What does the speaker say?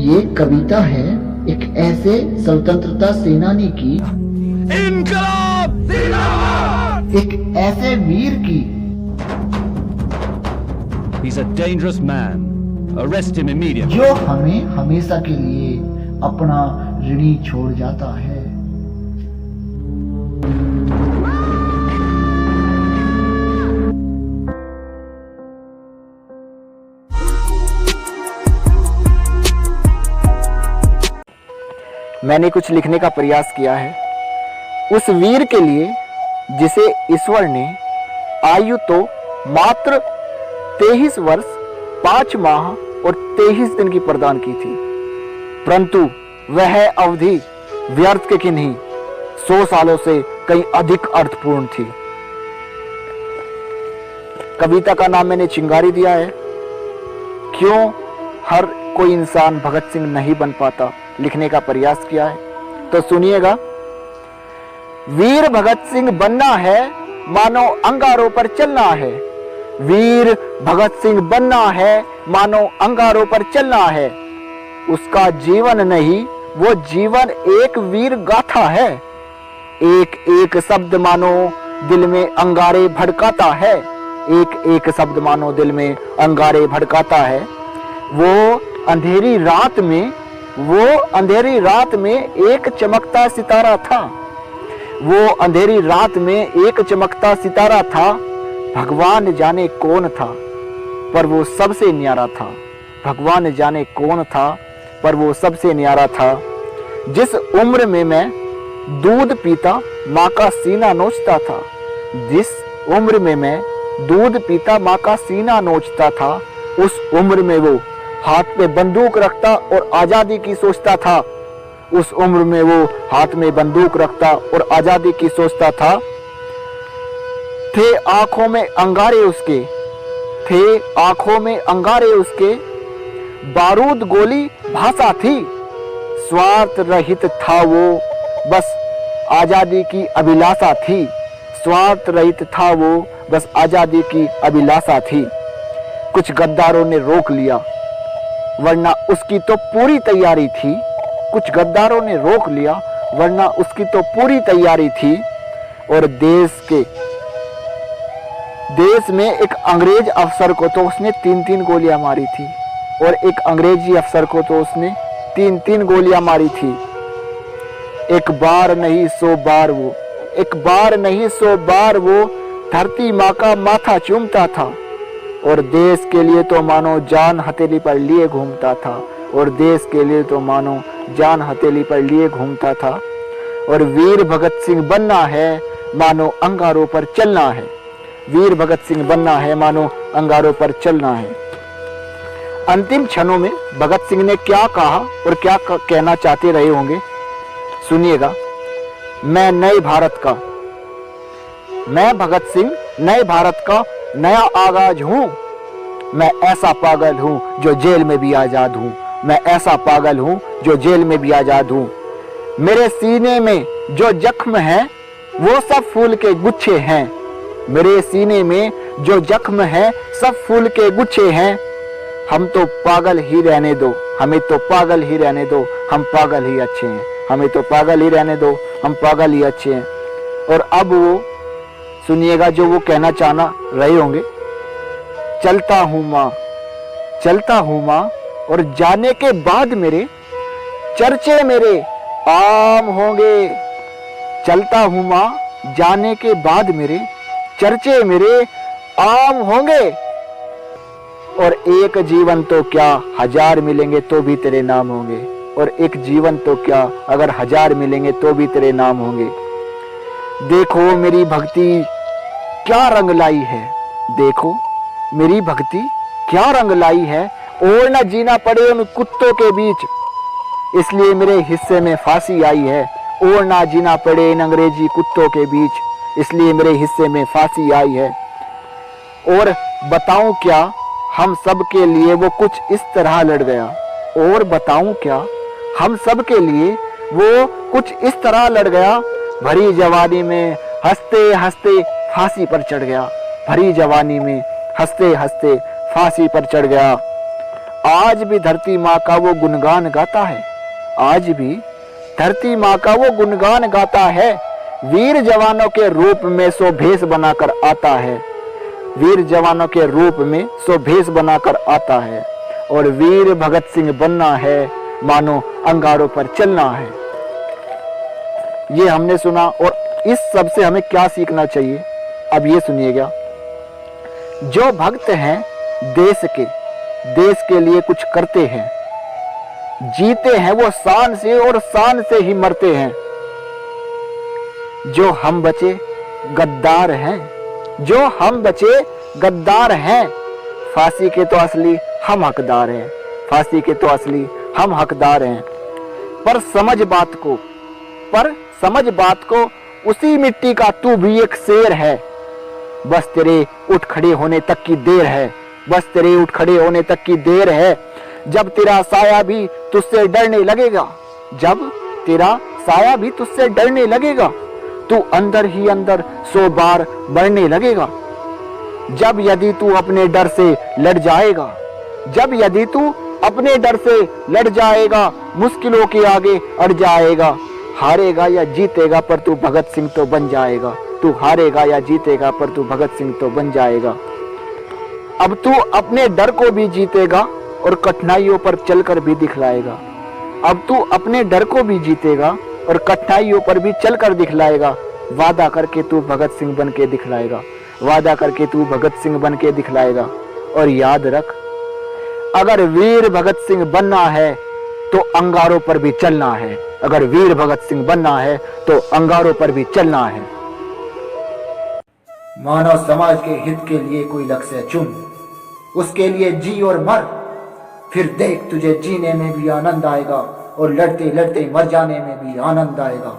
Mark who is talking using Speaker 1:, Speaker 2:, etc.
Speaker 1: ये कविता है एक ऐसे स्वतंत्रता सेनानी की,
Speaker 2: इनकलाब जिंदाबाद,
Speaker 1: एक ऐसे वीर की।
Speaker 2: He's a dangerous man. Arrest him immediately.
Speaker 1: जो हमें हमेशा के लिए अपना ऋणी छोड़ जाता है। मैंने कुछ लिखने का प्रयास किया है उस वीर के लिए जिसे ईश्वर ने आयु तो मात्र 23 वर्ष 5 माह और 23 दिन की प्रदान की थी, परंतु वह अवधि व्यर्थ के नहीं 100 सालों से कहीं अधिक अर्थपूर्ण थी। कविता का नाम मैंने चिंगारी दिया है। क्यों हर कोई इंसान भगत सिंह नहीं बन पाता, लिखने का प्रयास किया है तो सुनिएगा। वीर भगत सिंह बनना है, मानो अंगारों पर चलना है। वीर भगत सिंह बनना है, मानो अंगारों पर चलना है। उसका जीवन नहीं, वो जीवन एक वीर गाथा है। एक एक शब्द मानो दिल में अंगारे भड़काता है। एक एक शब्द मानो दिल में अंगारे भड़काता है। वो अंधेरी रात में एक चमकता सितारा था। वो अंधेरी रात में एक चमकता सितारा था। भगवान जाने कौन था, पर वो सबसे न्यारा था। भगवान जाने कौन था, पर वो सबसे न्यारा था। जिस उम्र में मैं दूध पीता माँ का सीना नोचता था, जिस उम्र में मैं दूध पीता माँ का सीना नोचता था, उस उम्र में वो हाथ में बंदूक रखता और आजादी की सोचता था। उस उम्र में वो हाथ में बंदूक रखता और आजादी की सोचता था। थे आंखों में अंगारे उसके, बारूद गोली भाषा थी। स्वार्थ रहित था वो, बस आजादी की अभिलाषा थी। स्वार्थ रहित था वो, बस आजादी की अभिलाषा थी। कुछ गद्दारों ने रोक लिया, वरना उसकी तो पूरी तैयारी थी। कुछ गद्दारों ने रोक लिया, वरना उसकी तो पूरी तैयारी थी। और देश में एक अंग्रेज अफसर को तो उसने 3-3 गोलियां मारी थी, और एक अंग्रेजी अफसर को तो उसने 3-3 गोलियां मारी थी। एक बार नहीं 100 बार वो, एक बार नहीं 100 बार वो धरती माँ का माथा चूमता था। और देश के लिए तो मानो जान हथेली पर लिए घूमता था। और देश के लिए तो मानो जान हथेली पर लिए घूमता था। और वीर भगत सिंह बनना है, मानो अंगारों पर चलना है। वीर भगत सिंह बनना है, मानो अंगारों पर चलना है। अंतिम क्षणों में भगत सिंह ने क्या कहा और क्या कहना चाहते रहे होंगे, सुनिएगा। मैं भगत सिंह नए भारत का नया आगाज हूं। मैं ऐसा पागल हूं जो जेल में भी आजाद हूं। मैं ऐसा पागल हूं जो जेल में भी आजाद हूं। मेरे सीने में जो जख्म है वो सब फूल के गुच्छे हैं। मेरे सीने में जो जख्म है सब फूल के गुच्छे हैं। हम तो पागल ही रहने दो, हमें तो पागल ही रहने दो, हम पागल ही अच्छे हैं। हमें तो पागल ही रहने दो, हम पागल ही अच्छे हैं। और अब वो सुनिएगा जो वो कहना चाहना रहे होंगे। चलता हूँ माँ, और जाने के बाद मेरे चर्चे मेरे आम होंगे। चलता हूँ माँ, जाने के बाद मेरे चर्चे मेरे आम होंगे। और एक जीवन तो क्या 1000 मिलेंगे तो भी तेरे नाम होंगे। और एक जीवन तो क्या अगर 1000 मिलेंगे तो भी तेरे नाम होंगे। देखो मेरी भक्ति क्या रंग लाई है। देखो मेरी भक्ति क्या रंग लाई है। और न जीना पड़े उन कुत्तों के बीच, इसलिए मेरे हिस्से में फांसी आई है। और ना जीना पड़े इन अंग्रेजी कुत्तों के बीच, इसलिए मेरे हिस्से में फांसी आई है। और बताऊं क्या हम सब के लिए वो कुछ इस तरह लड़ गया। और बताऊं क्या हम सब के लिए वो कुछ इस तरह लड़ गया। भरी जवानी में हंसते हंसते फांसी पर चढ़ गया। भरी जवानी में हंसते हंसते फांसी पर चढ़ गया। आज भी धरती माँ का वो गुणगान गाता है, आज भी धरती माँ का वो गुणगान गाता है। वीर जवानों के रूप में सो भेष बनाकर आता है, वीर जवानों के रूप में सो भेष बनाकर आता है। और वीर भगत सिंह बनना है, मानो अंगारों पर चलना है। ये हमने सुना, और इस सब से हमें क्या सीखना चाहिए, अब ये सुनिएगा। जो भक्त हैं देश के लिए कुछ करते हैं, जीते हैं वो शान से और शान से ही मरते हैं। जो हम बचे गद्दार हैं, जो हम बचे गद्दार हैं, फांसी के तो असली हम हकदार हैं, फांसी के तो असली हम हकदार हैं। पर समझ बात को उसी मिट्टी का तू भी एक शेर है। बस तेरे उठ खड़े होने तक की देर है, बस तेरे उठ खड़े होने तक की देर है। जब तेरा साया भी तुझसे डरने लगेगा, जब तेरा साया भी तुझसे डरने लगेगा, तू अंदर ही अंदर 100 बार बढ़ने लगेगा। जब यदि तू अपने डर से लड़ जाएगा, जब यदि तू अपने डर से लड़ जाएगा, मुश्किलों के आगे अड़ जाएगा। हारेगा या जीतेगा पर तू भगत सिंह तो बन जाएगा, तू हारेगा या जीतेगा पर तू भगत सिंह तो बन जाएगा। अब तू अपने डर को भी जीतेगा और कठिनाइयों पर चलकर भी दिखलाएगा। अब तू अपने डर को भी जीतेगा और कठिनाइयों पर भी चलकर दिखलाएगा। वादा करके तू भगत सिंह बन के दिखलाएगा, वादा करके तू भगत सिंह बन के दिखलाएगा। और याद रख, अगर वीर भगत सिंह बनना है तो अंगारों पर भी चलना है, अगर वीर भगत सिंह बनना है तो अंगारों पर भी चलना है। मानव समाज के हित के लिए कोई लक्ष्य चुन, उसके लिए जी और मर, फिर देख तुझे जीने में भी आनंद आएगा और लड़ते लड़ते मर जाने में भी आनंद आएगा।